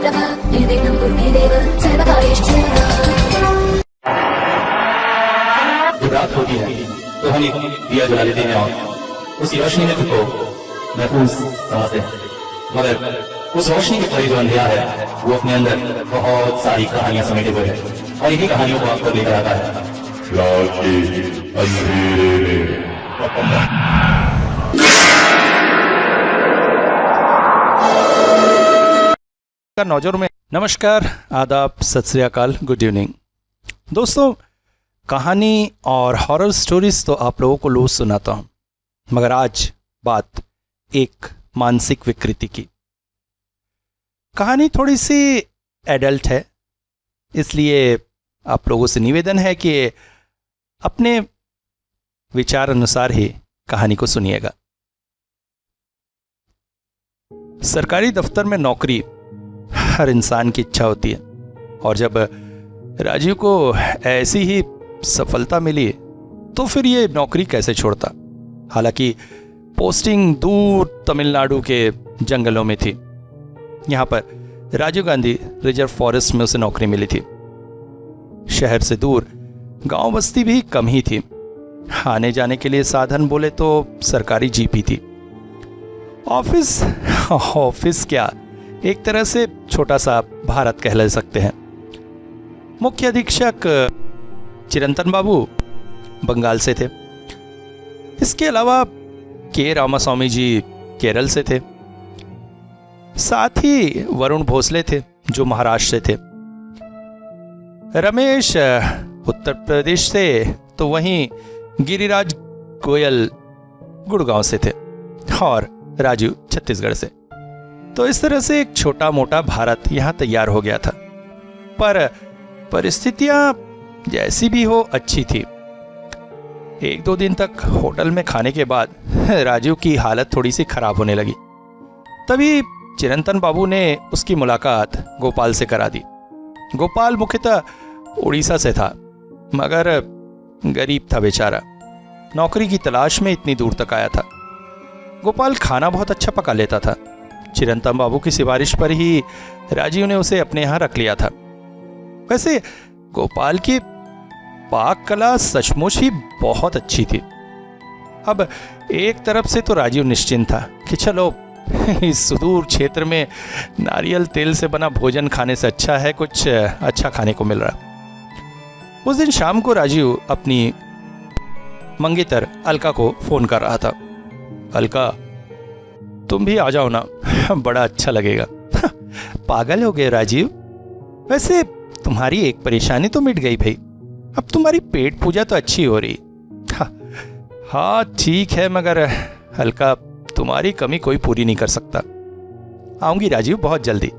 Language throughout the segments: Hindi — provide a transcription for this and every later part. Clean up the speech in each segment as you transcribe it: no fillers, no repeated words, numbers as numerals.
रात होती है तो हम एक दिया जला लेते हैं और उस रोशनी में खुद को महफूज समझते हैं, मगर उस रोशनी के करीब जो अंधेरा है वो अपने अंदर बहुत सारी कहानियां समेटे हुए है और इन्हीं कहानियों को आपको लेकर आता है रात के अंधेरे में नौजर में। नमस्कार, आदाब, सत श्री अकाल, गुड इवनिंग दोस्तों। कहानी और हॉरर स्टोरीज तो आप लोगों को रोज सुनाता हूँ, मगर आज बात एक मानसिक विकृति की। कहानी थोड़ी सी एडल्ट है, इसलिए आप लोगों से निवेदन है कि अपने विचार अनुसार ही कहानी को सुनिएगा। सरकारी दफ्तर में नौकरी हर इंसान की इच्छा होती है, और जब राजीव को ऐसी ही सफलता मिली तो फिर ये नौकरी कैसे छोड़ता। हालांकि पोस्टिंग दूर तमिलनाडु के जंगलों में थी। यहाँ पर राजीव गांधी रिजर्व फॉरेस्ट में उसे नौकरी मिली थी। शहर से दूर गांव बस्ती भी कम ही थी। आने जाने के लिए साधन बोले तो सरकारी जीप ही थी। ऑफिस क्या, एक तरह से छोटा सा भारत कह सकते हैं। मुख्य अधीक्षक चिरंतन बाबू बंगाल से थे। इसके अलावा के रामास्वामी जी केरल से थे। साथ ही वरुण भोसले थे जो महाराष्ट्र से थे। रमेश उत्तर प्रदेश से, तो वहीं गिरिराज गोयल गुड़गांव से थे और राजीव छत्तीसगढ़ से। तो इस तरह से एक छोटा मोटा भारत यहां तैयार हो गया था। पर परिस्थितियां जैसी भी हो अच्छी थी। एक दो दिन तक होटल में खाने के बाद राजीव की हालत थोड़ी सी खराब होने लगी। तभी चिरंतन बाबू ने उसकी मुलाकात गोपाल से करा दी। गोपाल मुख्यतः उड़ीसा से था, मगर गरीब था बेचारा। नौकरी की तलाश में इतनी दूर तक आया था। गोपाल खाना बहुत अच्छा पका लेता था। चिरंतन बाबू की सिफारिश पर ही राजीव ने उसे अपने यहाँ रख लिया था। वैसे गोपाल की पाक कला सचमुच ही बहुत अच्छी थी। अब एक तरफ से तो राजीव निश्चिंत था कि चलो इस सुदूर क्षेत्र में नारियल तेल से बना भोजन खाने से अच्छा है कुछ अच्छा खाने को मिल रहा। उस दिन शाम को राजीव अपनी मंगेतर अलका को फोन कर रहा था। अलका, तुम भी आ जाओ ना, बड़ा अच्छा लगेगा। पागल हो गए राजीव, वैसे तुम्हारी एक परेशानी तो मिट गई भाई। अब तुम्हारी पेट पूजा तो अच्छी हो रही। हाँ ठीक है, मगर अलका तुम्हारी कमी कोई पूरी नहीं कर सकता। आऊंगी राजीव बहुत जल्दी,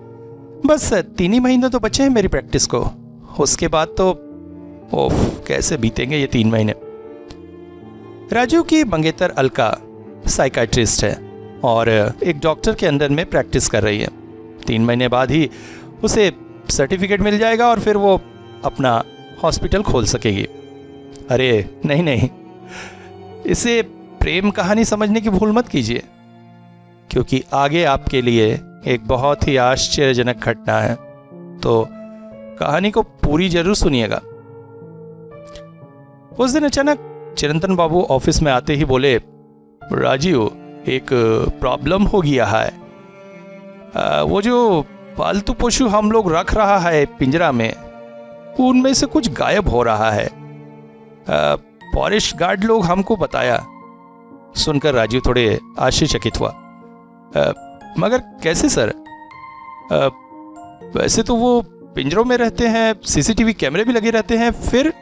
बस 3 ही महीने तो बचे हैं मेरी प्रैक्टिस को। उसके बाद तो ओफ कैसे बीतेंगे ये 3 महीने। राजीव की मंगेतर अलका साइकाइट्रिस्ट है और एक डॉक्टर के अंदर में प्रैक्टिस कर रही है। 3 महीने बाद ही उसे सर्टिफिकेट मिल जाएगा और फिर वो अपना हॉस्पिटल खोल सकेगी। अरे नहीं, इसे प्रेम कहानी समझने की भूल मत कीजिए, क्योंकि आगे आपके लिए एक बहुत ही आश्चर्यजनक घटना है। तो कहानी को पूरी जरूर सुनिएगा। उस दिन अचानक चिरंतन बाबू ऑफिस में आते ही बोले, राजीव एक प्रॉब्लम हो गया है। वो जो पालतू पशु हम लोग रख रहा है पिंजरा में, उनमें से कुछ गायब हो रहा है। फॉरेस्ट गार्ड लोग हमको बताया। सुनकर राजीव थोड़े आश्चर्यचकित हुआ। मगर कैसे सर? वैसे तो वो पिंजरों में रहते हैं, सीसीटीवी कैमरे भी लगे रहते हैं, फिर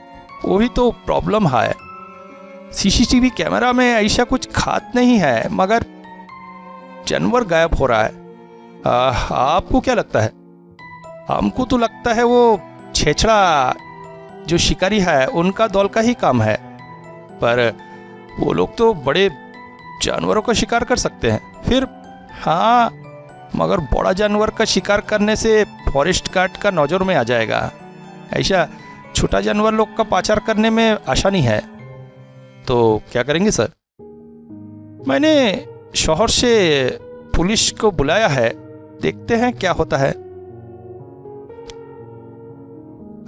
वही तो प्रॉब्लम है। सीसीटीवी कैमरा में ऐसा कुछ खात नहीं है, मगर जानवर गायब हो रहा है। आपको क्या लगता है? हमको तो लगता है वो छेछड़ा जो शिकारी है उनका दौल का ही काम है, पर वो लोग तो बड़े जानवरों का शिकार कर सकते हैं। फिर हाँ, मगर बड़ा जानवर का शिकार करने से फॉरेस्ट गार्ड का नजर में आ जाएगा। ऐसा छोटा जानवर लोग का पाचार करने में आसानी है। तो क्या करेंगे सर? मैंने शहर से पुलिस को बुलाया है, देखते हैं क्या होता है।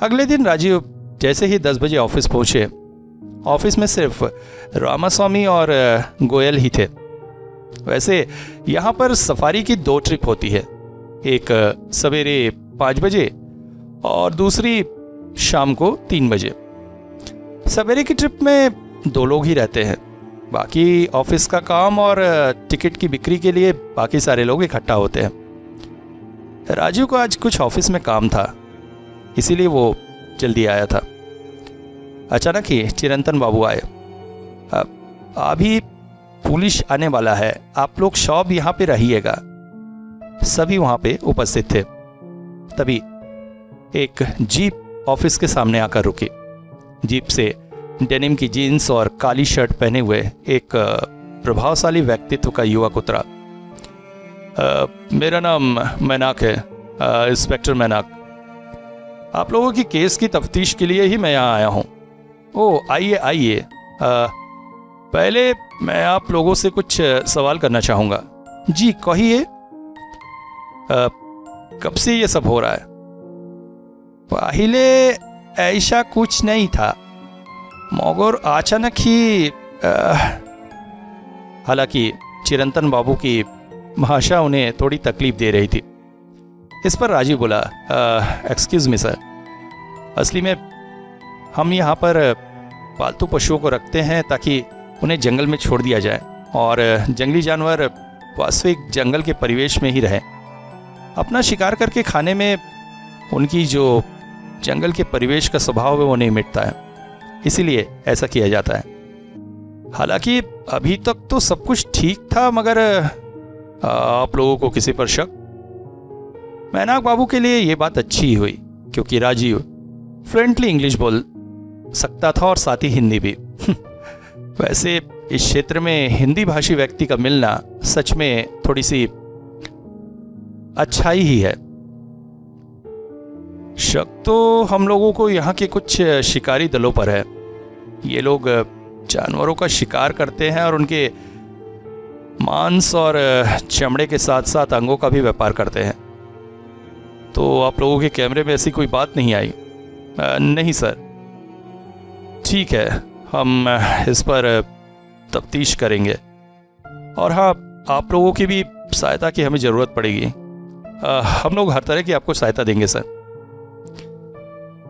अगले दिन राजीव जैसे ही 10 बजे ऑफिस पहुंचे, ऑफिस में सिर्फ रामास्वामी और गोयल ही थे। वैसे यहाँ पर सफारी की 2 ट्रिप होती है, एक सवेरे 5 बजे और दूसरी शाम को 3 बजे। सवेरे की ट्रिप में 2 लोग ही रहते हैं, बाकी ऑफिस का काम और टिकट की बिक्री के लिए बाकी सारे लोग इकट्ठा होते हैं। राजीव को आज कुछ ऑफिस में काम था, इसीलिए वो जल्दी आया था। अचानक ही चिरंतन बाबू आए। अभी पुलिस आने वाला है, आप लोग शॉप यहाँ पे रहिएगा। सभी वहाँ पे उपस्थित थे। तभी एक जीप ऑफिस के सामने आकर रुकी। जीप से डेनिम की जीन्स और काली शर्ट पहने हुए एक प्रभावशाली व्यक्तित्व का युवक उतरा। मेरा नाम मैनाक है, इंस्पेक्टर मैनाक। आप लोगों की केस की तफ्तीश के लिए ही मैं यहाँ आया हूँ। ओह, आइए आइए। पहले मैं आप लोगों से कुछ सवाल करना चाहूँगा। जी कहिए। कब से ये सब हो रहा है? पहले ऐसा कुछ नहीं था, मगर अचानक ही हालांकि चिरंतन बाबू की भाषा उन्हें थोड़ी तकलीफ दे रही थी। इस पर राजीव बोला, एक्सक्यूज मी सर, असली में हम यहाँ पर पालतू पशुओं को रखते हैं ताकि उन्हें जंगल में छोड़ दिया जाए और जंगली जानवर वास्तविक जंगल के परिवेश में ही रहें। अपना शिकार करके खाने में उनकी जो जंगल के परिवेश का स्वभाव है वो नहीं मिटता है, इसीलिए ऐसा किया जाता है। हालांकि अभी तक तो सब कुछ ठीक था, मगर आप लोगों को किसी पर शक? मैनाक बाबू के लिए ये बात अच्छी हुई क्योंकि राजीव फ्लुएंटली इंग्लिश बोल सकता था और साथ ही हिंदी भी। वैसे इस क्षेत्र में हिंदी भाषी व्यक्ति का मिलना सच में थोड़ी सी अच्छाई ही है। शक तो हम लोगों को यहाँ के कुछ शिकारी दलों पर है। ये लोग जानवरों का शिकार करते हैं और उनके मांस और चमड़े के साथ साथ अंगों का भी व्यापार करते हैं। तो आप लोगों के कैमरे में ऐसी कोई बात नहीं आई? नहीं सर। ठीक है, हम इस पर तफ्तीश करेंगे और हाँ, आप लोगों की भी सहायता की हमें ज़रूरत पड़ेगी। हम लोग हर तरह की आपको सहायता देंगे सर।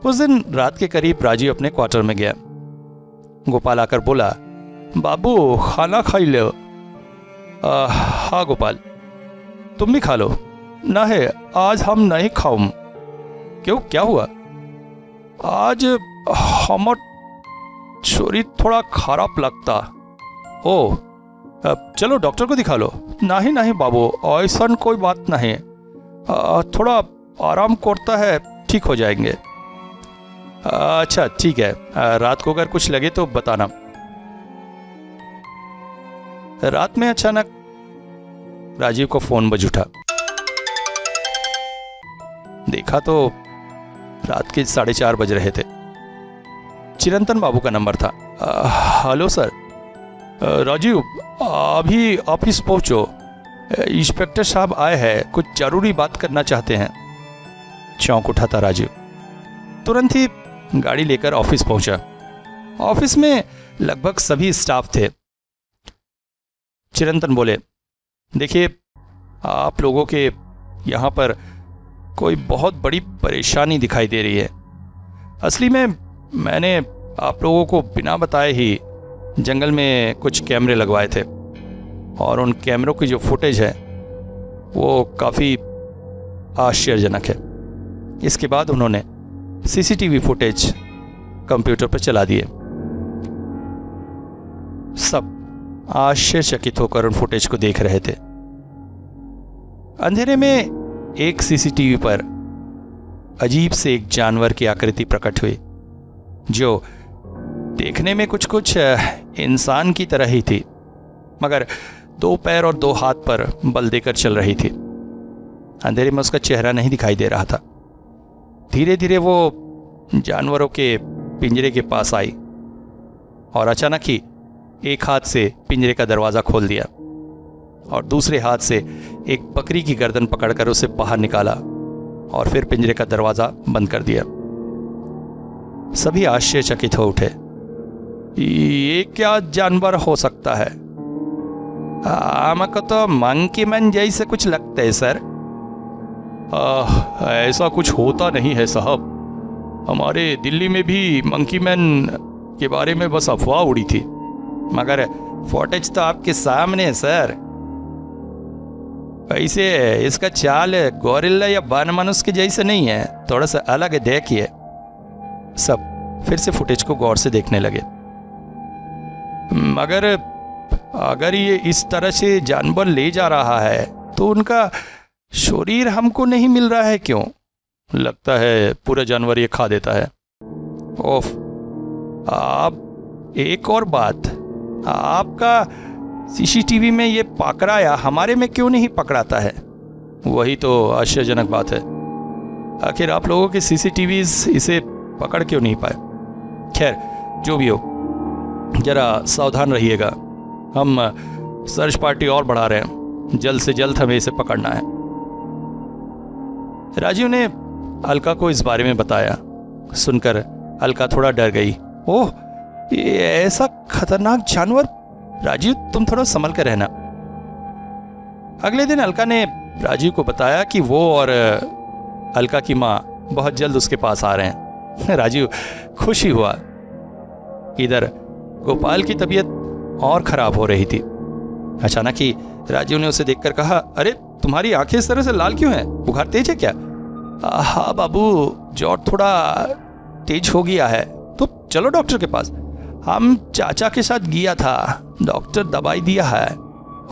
उस दिन रात के करीब राजीव अपने क्वार्टर में गया। गोपाल आकर बोला, बाबू खाना खाई लो। हाँ गोपाल, तुम भी खा लो। ना है, आज हम नहीं खाऊं। क्यों, क्या हुआ? आज हमार शरीर थोड़ा खराब लगता। ओ, चलो डॉक्टर को दिखा लो। नहीं नहीं बाबू, ऐसा कोई बात नहीं, थोड़ा आराम करता है, ठीक हो जाएंगे। अच्छा ठीक है, रात को अगर कुछ लगे तो बताना। रात में अचानक राजीव को फोन बज उठा। देखा तो रात के 4:30 बज रहे थे। चिरंतन बाबू का नंबर था। Hello sir. राजीव, अभी ऑफिस पहुंचो, इंस्पेक्टर साहब आए हैं, कुछ जरूरी बात करना चाहते हैं। चौंक उठा था राजीव। तुरंत ही गाड़ी लेकर ऑफिस पहुंचा। ऑफिस में लगभग सभी स्टाफ थे। चिरंतन बोले, देखिए, आप लोगों के यहाँ पर कोई बहुत बड़ी परेशानी दिखाई दे रही है। असली में मैंने आप लोगों को बिना बताए ही जंगल में कुछ कैमरे लगवाए थे और उन कैमरों की जो फुटेज है वो काफ़ी आश्चर्यजनक है। इसके बाद उन्होंने सीसीटीवी फुटेज कंप्यूटर पर चला दिए। सब आश्चर्यचकित होकर उन फुटेज को देख रहे थे। अंधेरे में एक सीसीटीवी पर अजीब से एक जानवर की आकृति प्रकट हुई जो देखने में कुछ कुछ इंसान की तरह ही थी, मगर 2 पैर और 2 हाथ पर बल देकर चल रही थी। अंधेरे में उसका चेहरा नहीं दिखाई दे रहा था। धीरे धीरे वो जानवरों के पिंजरे के पास आई और अचानक ही एक हाथ से पिंजरे का दरवाज़ा खोल दिया और दूसरे हाथ से एक बकरी की गर्दन पकड़कर उसे बाहर निकाला और फिर पिंजरे का दरवाज़ा बंद कर दिया। सभी आश्चर्यचकित हो उठे। ये क्या जानवर हो सकता है? हमको तो मंकी मैन जैसे कुछ लगता है सर। ऐसा कुछ होता नहीं है साहब, हमारे दिल्ली में भी मंकी मैन के बारे में बस अफवाह उड़ी थी, मगर फुटेज तो आपके सामने है सर। ऐसे इसका चाल गोरिल्ला या बनमनुष्य के जैसे नहीं है, थोड़ा सा अलग है, देखिए। सब फिर से फुटेज को गौर से देखने लगे। मगर अगर ये इस तरह से जानवर ले जा रहा है तो उनका शरीर हमको नहीं मिल रहा है क्यों? लगता है पूरा जानवर ये खा देता है। ओफ, आप एक और बात, आपका सीसीटीवी में ये पकड़ाया हमारे में क्यों नहीं पकड़ाता है? वही तो आश्चर्यजनक बात है। आखिर आप लोगों के सीसीटीवीज इसे पकड़ क्यों नहीं पाए? खैर, जो भी हो, जरा सावधान रहिएगा। हम सर्च पार्टी और बढ़ा रहे हैं, जल्द से जल्द हमें इसे पकड़ना है। राजीव ने अलका को इस बारे में बताया। सुनकर अलका थोड़ा डर गई। ओह, ये ऐसा खतरनाक जानवर? राजीव, तुम थोड़ा संभल कर रहना। अगले दिन अलका ने राजीव को बताया कि वो और अलका की माँ बहुत जल्द उसके पास आ रहे हैं। राजीव खुशी हुआ। इधर गोपाल की तबीयत और खराब हो रही थी। अचानक ही राजीव ने उसे देखकर कहा, अरे तुम्हारी आंखें इस तरह से लाल क्यों हैं? बुखार तेज है क्या? हाँ बाबू, ज्वर थोड़ा तेज हो गया है। तो चलो डॉक्टर के पास। हम चाचा के साथ गया था, डॉक्टर दवाई दिया है।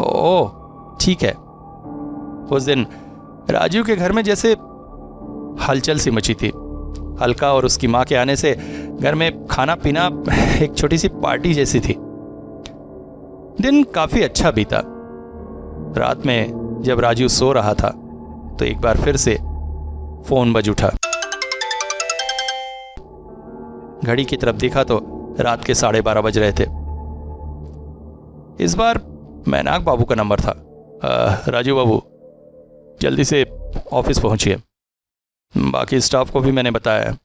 ओह ठीक है। उस दिन राजीव के घर में जैसे हलचल सी मची थी। अलका और उसकी माँ के आने से घर में खाना पीना एक छोटी सी पार्टी जैसी थी। दिन काफी अच्छा बीता। रात में जब राजीव सो रहा था तो एक बार फिर से फोन बज उठा। घड़ी की तरफ देखा तो रात के 12:30 बज रहे थे। इस बार मैनाक बाबू का नंबर था। राजू बाबू, जल्दी से ऑफिस पहुंचिए। बाकी स्टाफ को भी मैंने बताया,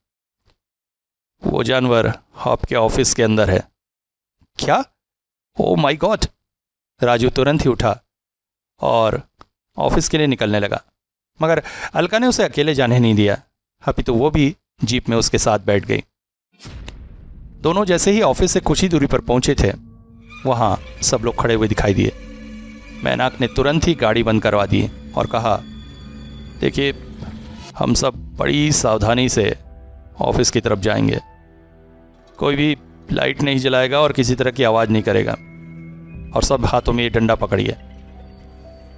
वो जानवर आपके ऑफिस के अंदर है। क्या? Oh my God! राजू तुरंत ही उठा और ऑफिस के लिए निकलने लगा, मगर अलका ने उसे अकेले जाने नहीं दिया। अभी तो वो भी जीप में उसके साथ बैठ गई। दोनों जैसे ही ऑफिस से कुछ ही दूरी पर पहुंचे थे, वहां सब लोग खड़े हुए दिखाई दिए। मैनाक ने तुरंत ही गाड़ी बंद करवा दी और कहा, देखिए, हम सब बड़ी सावधानी से ऑफिस की तरफ जाएंगे। कोई भी लाइट नहीं जलाएगा और किसी तरह की आवाज़ नहीं करेगा, और सब हाथों में ये डंडा पकड़िए।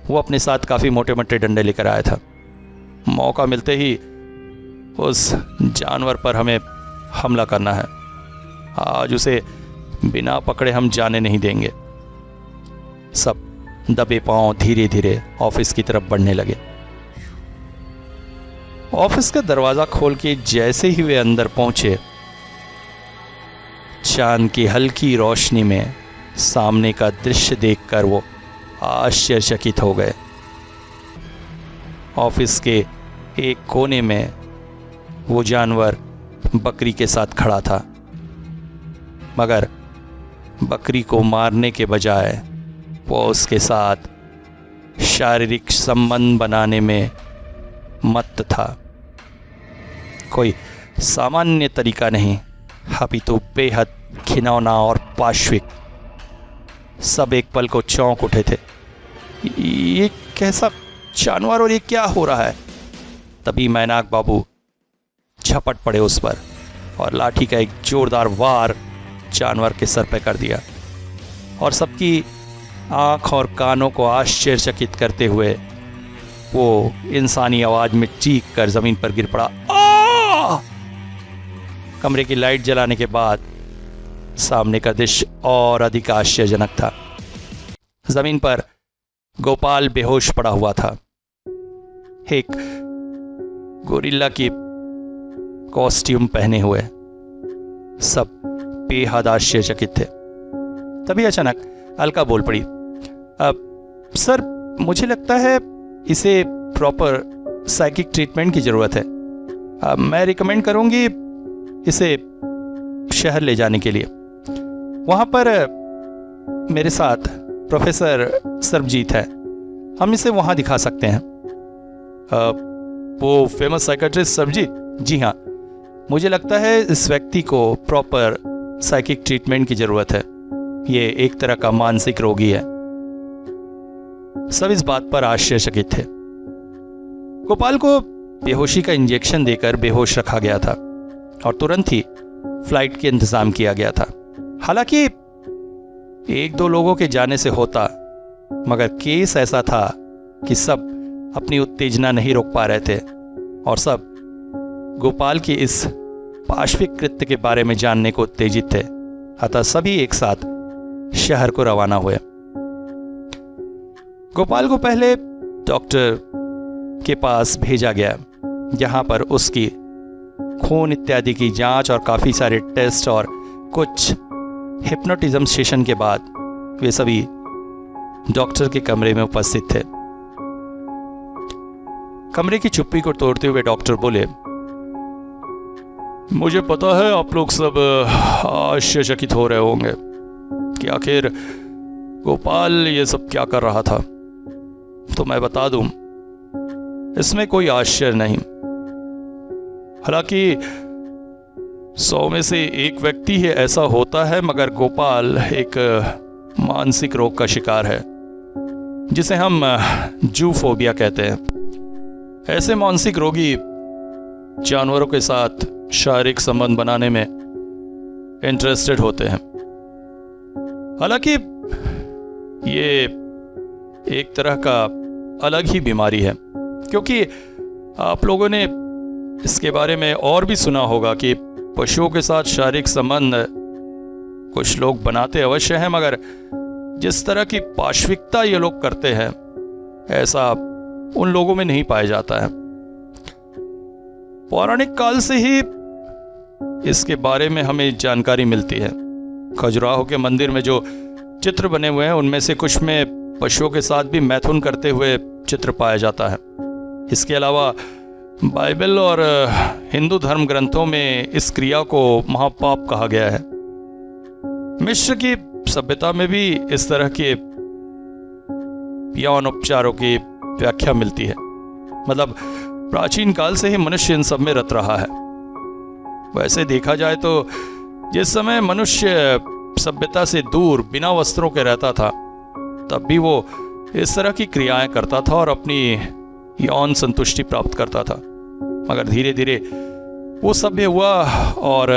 वो अपने साथ काफ़ी मोटे मोटे डंडे लेकर आया था। मौका मिलते ही उस जानवर पर हमें हमला करना है। आज उसे बिना पकड़े हम जाने नहीं देंगे। सब दबे पांव धीरे धीरे ऑफिस की तरफ बढ़ने लगे। ऑफिस का दरवाजा खोल के जैसे ही वे अंदर पहुंचे, चांद की हल्की रोशनी में सामने का दृश्य देखकर वो आश्चर्यचकित हो गए। ऑफिस के एक कोने में वो जानवर बकरी के साथ खड़ा था, मगर बकरी को मारने के बजाय वो उसके साथ शारीरिक संबंध बनाने में मत्त था। कोई सामान्य तरीका नहीं, अपितु बेहद घिनौना और पाश्विक। सब एक पल को चौंक उठे थे। ये कैसा जानवर और ये क्या हो रहा है? तभी मैनाक बाबू झपट पड़े उस पर और लाठी का एक जोरदार वार जानवर के सर पे कर दिया, और सबकी आंख और कानों को आश्चर्यचकित करते हुए वो इंसानी आवाज में चीख कर जमीन पर गिर पड़ा। कमरे की लाइट जलाने के बाद सामने का दृश्य और अधिक आश्चर्यजनक था। जमीन पर गोपाल बेहोश पड़ा हुआ था, एक गोरिल्ला की कॉस्ट्यूम पहने हुए। सब बेहद आश्चर्यचकित थे। तभी अचानक अलका बोल पड़ी, सर, मुझे लगता है इसे प्रॉपर साइकिक ट्रीटमेंट की ज़रूरत है। मैं रिकमेंड करूंगी इसे शहर ले जाने के लिए। वहाँ पर मेरे साथ प्रोफेसर सरबजीत है, हम इसे वहाँ दिखा सकते हैं। वो फेमस साइकेट्रिस्ट सरबजीत? जी हाँ, मुझे लगता है इस व्यक्ति को प्रॉपर साइकिक ट्रीटमेंट की ज़रूरत है। ये एक तरह का मानसिक रोगी है। सब इस बात पर आश्चर्यचकित थे। गोपाल को बेहोशी का इंजेक्शन देकर बेहोश रखा गया था और तुरंत ही फ्लाइट के इंतजाम किया गया था। हालांकि एक दो लोगों के जाने से होता, मगर केस ऐसा था कि सब अपनी उत्तेजना नहीं रोक पा रहे थे और सब गोपाल की इस पाशविक कृत्य के बारे में जानने को उत्तेजित थे। अतः सभी एक साथ शहर को रवाना हुए। गोपाल को पहले डॉक्टर के पास भेजा गया, जहां पर उसकी खून इत्यादि की जांच और काफी सारे टेस्ट और कुछ हिप्नोटिज्म सेशन के बाद वे सभी डॉक्टर के कमरे में उपस्थित थे। कमरे की चुप्पी को तोड़ते हुए डॉक्टर बोले, मुझे पता है आप लोग सब आश्चर्यचकित हो रहे होंगे कि आखिर गोपाल ये सब क्या कर रहा था। तो मैं बता दूं, इसमें कोई आश्चर्य नहीं। हालांकि 100 में से एक व्यक्ति ही ऐसा होता है, मगर गोपाल एक मानसिक रोग का शिकार है जिसे हम जूफोबिया कहते हैं। ऐसे मानसिक रोगी जानवरों के साथ शारीरिक संबंध बनाने में इंटरेस्टेड होते हैं। हालांकि ये एक तरह का अलग ही बीमारी है, क्योंकि आप लोगों ने इसके बारे में और भी सुना होगा कि पशुओं के साथ शारीरिक संबंध कुछ लोग बनाते अवश्य हैं, मगर जिस तरह की पाशविकता ये लोग करते हैं ऐसा उन लोगों में नहीं पाया जाता है। पौराणिक काल से ही इसके बारे में हमें जानकारी मिलती है। खजुराहो के मंदिर में जो चित्र बने हुए हैं उनमें से कुछ में पशुओं के साथ भी मैथुन करते हुए चित्र पाया जाता है। इसके अलावा बाइबल और हिंदू धर्म ग्रंथों में इस क्रिया को महापाप कहा गया है। मिस्र की सभ्यता में भी इस तरह के यौन उपचारों की व्याख्या मिलती है। मतलब प्राचीन काल से ही मनुष्य इन सब में रत रहा है। वैसे देखा जाए तो जिस समय मनुष्य सभ्यता से दूर बिना वस्त्रों के रहता था, तब भी वो इस तरह की क्रियाएं करता था और अपनी यौन संतुष्टि प्राप्त करता था। मगर धीरे धीरे वो सभ्य हुआ और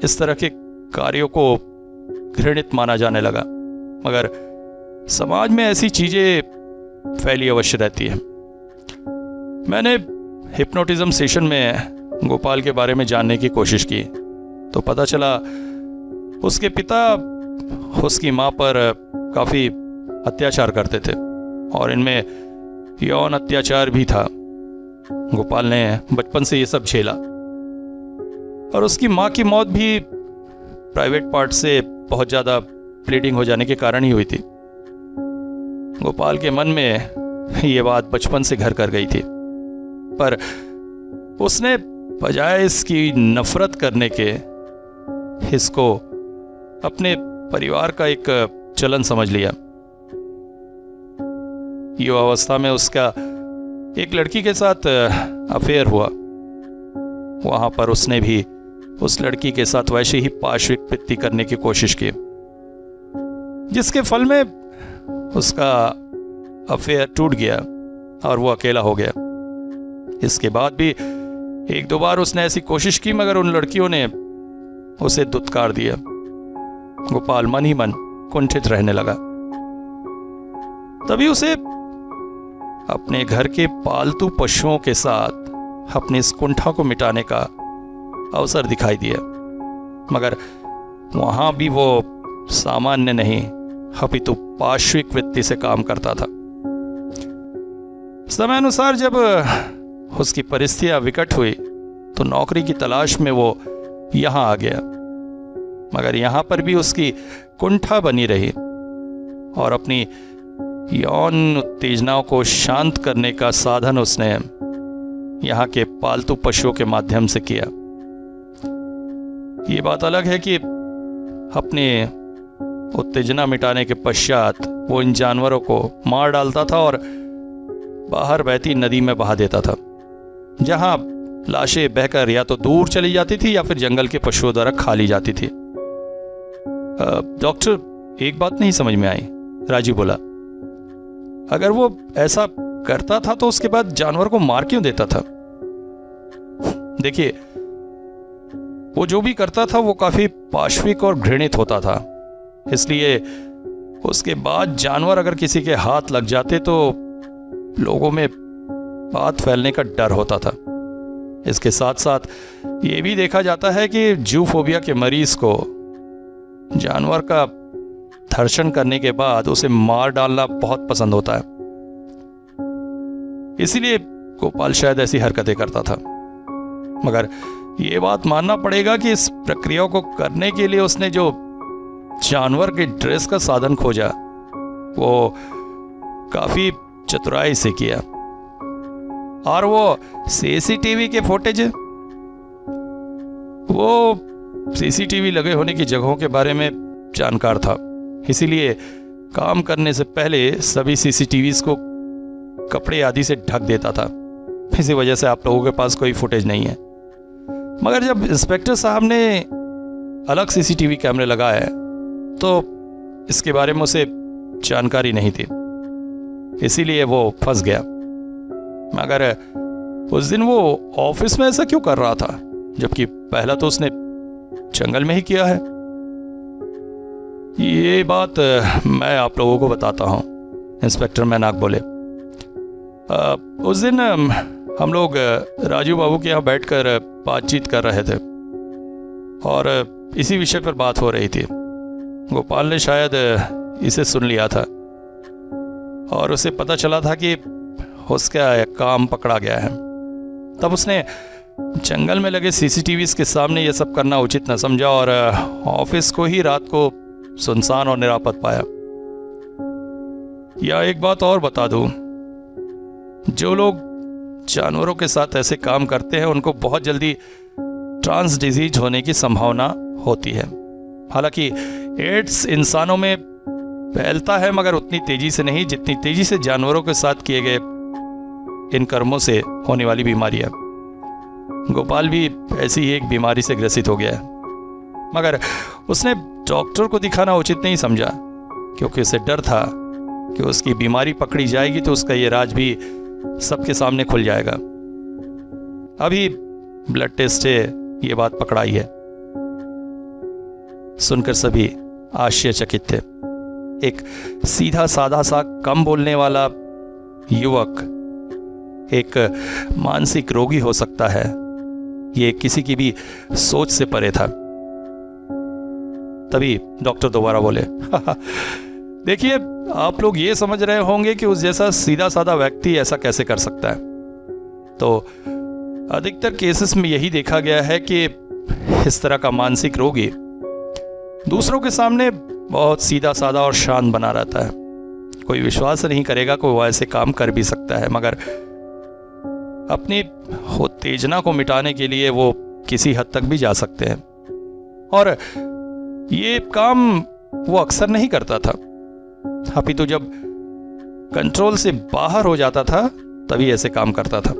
इस तरह के कार्यों को घृणित माना जाने लगा। मगर समाज में ऐसी चीजें फैली अवश्य रहती है। मैंने हिप्नोटिज्म सेशन में गोपाल के बारे में जानने की कोशिश की तो पता चला उसके पिता उसकी माँ पर काफी अत्याचार करते थे और इनमें यौन अत्याचार भी था। गोपाल ने बचपन से ये सब झेला और उसकी माँ की मौत भी प्राइवेट पार्ट से बहुत ज्यादा ब्लीडिंग हो जाने के कारण ही हुई थी। गोपाल के मन में ये बात बचपन से घर कर गई थी, पर उसने बजाय इसकी नफरत करने के इसको अपने परिवार का एक चलन समझ लिया। युवावस्था में उसका एक लड़की के साथ अफेयर हुआ। वहां पर उसने भी उस लड़की के साथ वैसे ही पाशविक वृत्ति करने की कोशिश की, जिसके फल में उसका अफेयर टूट गया और वो अकेला हो गया। इसके बाद भी एक दो बार उसने ऐसी कोशिश की, मगर उन लड़कियों ने उसे दुत्कार दिया। गोपाल मन ही मन कुंठित रहने लगा। तभी उसे अपने घर के पालतू पशुओं के साथ अपनी इस कुंठा को मिटाने का अवसर दिखाई दिया, मगर वहां भी वो सामान्य नहीं अपितु पाशविक वृत्ति से काम करता था। समय अनुसार जब उसकी परिस्थितियां विकट हुई तो नौकरी की तलाश में वो यहां आ गया, मगर यहां पर भी उसकी कुंठा बनी रही और अपनी यौन उत्तेजनाओं को शांत करने का साधन उसने यहाँ के पालतू पशुओं के माध्यम से किया। ये बात अलग है कि अपने उत्तेजना मिटाने के पश्चात वो इन जानवरों को मार डालता था और बाहर बहती नदी में बहा देता था, जहां लाशें बहकर या तो दूर चली जाती थी या फिर जंगल के पशुओं द्वारा खा ली जाती थी। डॉक्टर, एक बात नहीं समझ में आई, राजू बोला। अगर वो ऐसा करता था तो उसके बाद जानवर को मार क्यों देता था? देखिए, वो जो भी करता था वो काफी पाशविक और घृणित होता था, इसलिए उसके बाद जानवर अगर किसी के हाथ लग जाते तो लोगों में बात फैलने का डर होता था। इसके साथ साथ ये भी देखा जाता है कि जूफोबिया के मरीज को जानवर का धर्षण करने के बाद उसे मार डालना बहुत पसंद होता है, इसीलिए गोपाल शायद ऐसी हरकतें करता था। मगर ये बात मानना पड़ेगा कि इस प्रक्रिया को करने के लिए उसने जो जानवर के ड्रेस का साधन खोजा वो काफी चतुराई से किया। और वो सीसीटीवी के फुटेज, वो सीसीटीवी लगे होने की जगहों के बारे में जानकार था, इसीलिए काम करने से पहले सभी सीसीटीवीज को कपड़े आदि से ढक देता था। इसी वजह से आप लोगों के पास कोई फुटेज नहीं है। मगर जब इंस्पेक्टर साहब ने अलग सीसीटीवी कैमरे लगाए तो इसके बारे में उसे जानकारी नहीं थी, इसीलिए वो फंस गया। मगर उस दिन वो ऑफिस में ऐसा क्यों कर रहा था, जबकि पहला तो उसने जंगल में ही किया है? ये बात मैं आप लोगों को बताता हूं, इंस्पेक्टर मैनाक बोले। उस दिन हम लोग राजू बाबू के यहाँ बैठकर बातचीत कर रहे थे और इसी विषय पर बात हो रही थी। गोपाल ने शायद इसे सुन लिया था और उसे पता चला था कि उसका काम पकड़ा गया है। तब उसने जंगल में लगे सीसीटीवीज के सामने यह सब करना उचित न समझा और ऑफिस को ही रात को सुनसान और निरापद पाया। या एक बात और बता दूं, जो लोग जानवरों के साथ ऐसे काम करते हैं उनको बहुत जल्दी ट्रांस डिजीज होने की संभावना होती है। हालांकि एड्स इंसानों में फैलता है, मगर उतनी तेजी से नहीं जितनी तेजी से जानवरों के साथ किए गए इन कर्मों से होने वाली बीमारी है। गोपाल भी ऐसी ही एक बीमारी से ग्रसित हो गया है, मगर उसने डॉक्टर को दिखाना उचित नहीं समझा, क्योंकि उसे डर था कि उसकी बीमारी पकड़ी जाएगी तो उसका ये राज भी सबके सामने खुल जाएगा। अभी ब्लड टेस्ट से ये बात पकड़ाई है। सुनकर सभी आश्चर्यचकित थे। एक सीधा साधा सा कम बोलने वाला युवक एक मानसिक रोगी हो सकता है, ये किसी की भी सोच से परे था। तभी डॉक्टर दोबारा बोले, देखिए, आप लोग ये समझ रहे होंगे कि उस जैसा सीधा साधा व्यक्ति ऐसा कैसे कर सकता है। तो अधिकतर केसेस में यही देखा गया है कि इस तरह का मानसिक रोगी दूसरों के सामने बहुत सीधा साधा और शांत बना रहता है। कोई विश्वास नहीं करेगा कि वो ऐसे काम कर भी सकता है, मगर अपनी उत्तेजना को मिटाने के लिए वो किसी हद तक भी जा सकते हैं। और ये काम वो अक्सर नहीं करता था, अपितु जब कंट्रोल से बाहर हो जाता था तभी ऐसे काम करता था।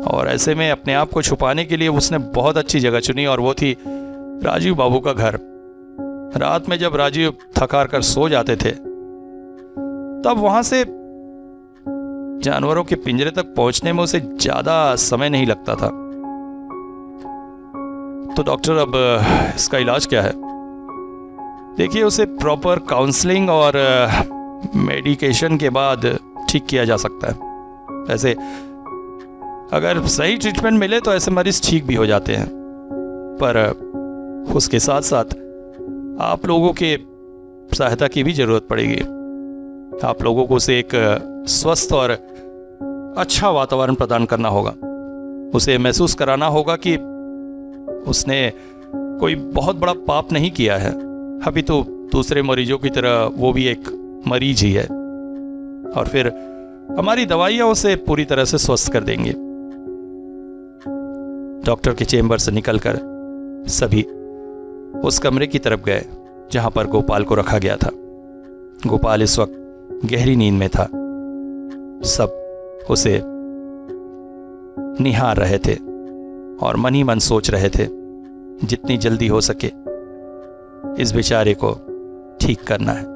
और ऐसे में अपने आप को छुपाने के लिए उसने बहुत अच्छी जगह चुनी, और वो थी राजीव बाबू का घर। रात में जब राजीव थक हार कर सो जाते थे तब वहां से जानवरों के पिंजरे तक पहुंचने में उसे ज्यादा समय नहीं लगता था। तो डॉक्टर, अब इसका इलाज क्या है? देखिए, उसे प्रॉपर काउंसलिंग और मेडिकेशन के बाद ठीक किया जा सकता है। वैसे अगर सही ट्रीटमेंट मिले तो ऐसे मरीज ठीक भी हो जाते हैं, पर उसके साथ साथ आप लोगों के सहायता की भी जरूरत पड़ेगी। आप लोगों को उसे एक स्वस्थ और अच्छा वातावरण प्रदान करना होगा। उसे महसूस कराना होगा कि उसने कोई बहुत बड़ा पाप नहीं किया है, अभी तो दूसरे मरीजों की तरह वो भी एक मरीज ही है। और फिर हमारी दवाइयां उसे पूरी तरह से स्वस्थ कर देंगी। डॉक्टर के चेंबर से निकलकर सभी उस कमरे की तरफ गए जहां पर गोपाल को रखा गया था। गोपाल इस वक्त गहरी नींद में था। सब उसे निहार रहे थे और मन ही मन सोच रहे थे जितनी जल्दी हो सके इस बेचारे को ठीक करना है।